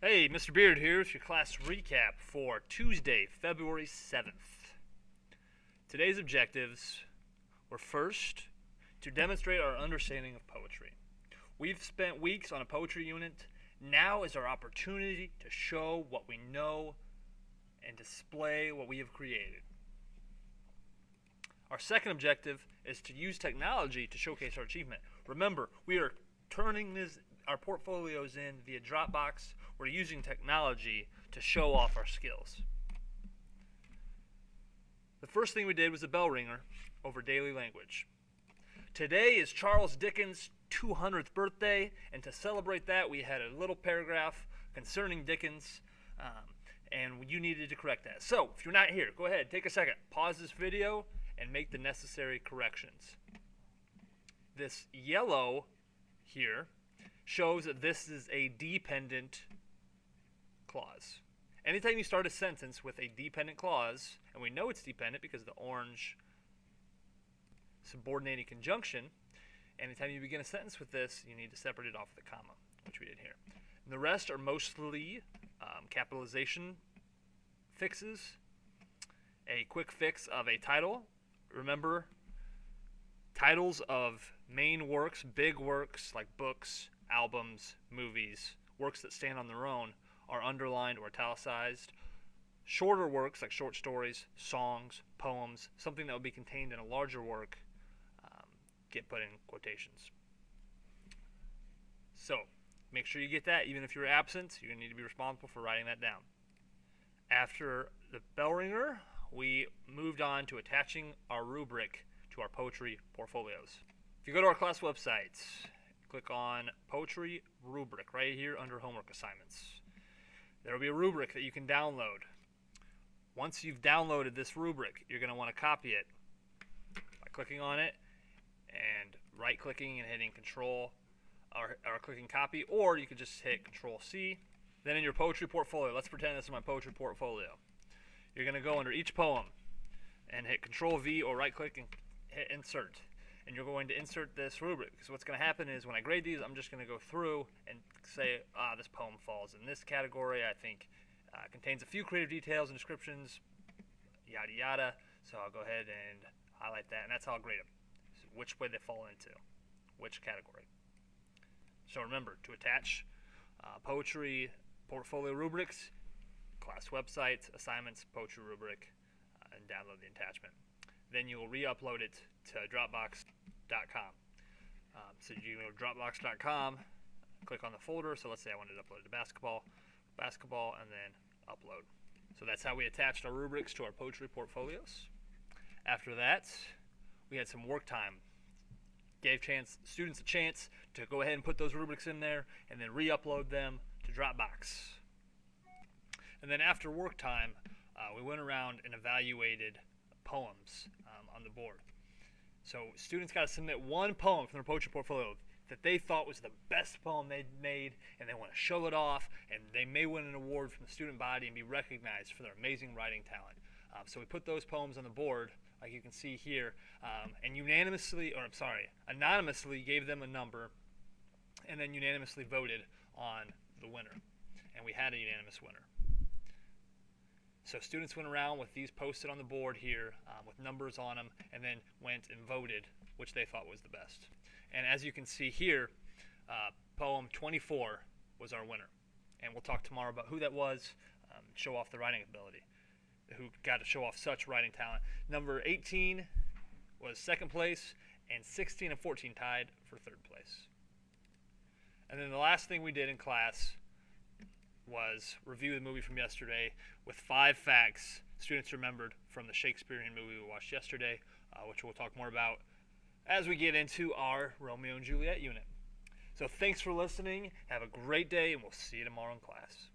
Hey, Mr. Beard here with your class recap for Tuesday, February 7th. Today's objectives were first, to demonstrate our understanding of poetry. We've spent weeks on a poetry unit. Now is our opportunity to show what we know and display what we have created. Our second objective is to use technology to showcase our achievement. Remember, we are turning our portfolios in via Dropbox. We're using technology to show off our skills. The first thing we did was a bell ringer over daily language. Today is Charles Dickens' 200th birthday, and to celebrate that, we had a little paragraph concerning Dickens, and you needed to correct that. So, if you're not here, go ahead, take a second, pause this video, and make the necessary corrections. This yellow here shows that this is a dependent clause. Anytime you start a sentence with a dependent clause, and we know it's dependent because of the orange subordinating conjunction, anytime you begin a sentence with this, you need to separate it off with a comma, which we did here. And the rest are mostly capitalization fixes, a quick fix of a title. Remember, titles of main works, big works like books, albums, movies, works that stand on their own are underlined or italicized. Shorter works like short stories, songs, poems, something that would be contained in a larger work get put in quotations. So make sure you get that. Even if you're absent, you're going to need to be responsible for writing that down. After the bell ringer, we moved on to attaching our rubric to our poetry portfolios. If you go to our class website, click on Poetry Rubric right here under Homework Assignments. There will be a rubric that you can download. Once you've downloaded this rubric, you're going to want to copy it by clicking on it and right-clicking and hitting Control or clicking Copy, or you could just hit Control C. Then in your poetry portfolio, let's pretend this is my poetry portfolio. You're going to go under each poem and hit Control V or right-click and hit Insert. And you're going to insert this rubric. Because what's going to happen is when I grade these, I'm just going to go through and say, this poem falls in this category. I think contains a few creative details and descriptions, yada yada. So I'll go ahead and highlight that, and that's how I'll grade them. So which way they fall into, which category. So remember, to attach poetry portfolio rubrics, class websites, assignments, poetry rubric, and download the attachment. Then you will re-upload it to Dropbox.com. So you go to Dropbox.com, click on the folder. So let's say I wanted to upload it to basketball, and then upload. So that's how we attached our rubrics to our poetry portfolios. After that, we had some work time. Gave students a chance to go ahead and put those rubrics in there and then re-upload them to Dropbox. And then after work time, we went around and evaluated poems on the board. So students got to submit one poem from their poetry portfolio that they thought was the best poem they'd made, and they want to show it off, and they may win an award from the student body and be recognized for their amazing writing talent. So we put those poems on the board, like you can see here, and anonymously gave them a number, and then unanimously voted on the winner. And we had a unanimous winner. So students went around with these posted on the board here with numbers on them, and then went and voted which they thought was the best. And as you can see here, poem 24 was our winner. And we'll talk tomorrow about who that was, show off the writing ability, who got to show off such writing talent. Number 18 was second place, and 16 and 14 tied for third place. And then the last thing we did in class was review the movie from yesterday with 5 facts students remembered from the Shakespearean movie we watched yesterday, which we'll talk more about as we get into our Romeo and Juliet unit. So thanks for listening. Have a great day, and we'll see you tomorrow in class.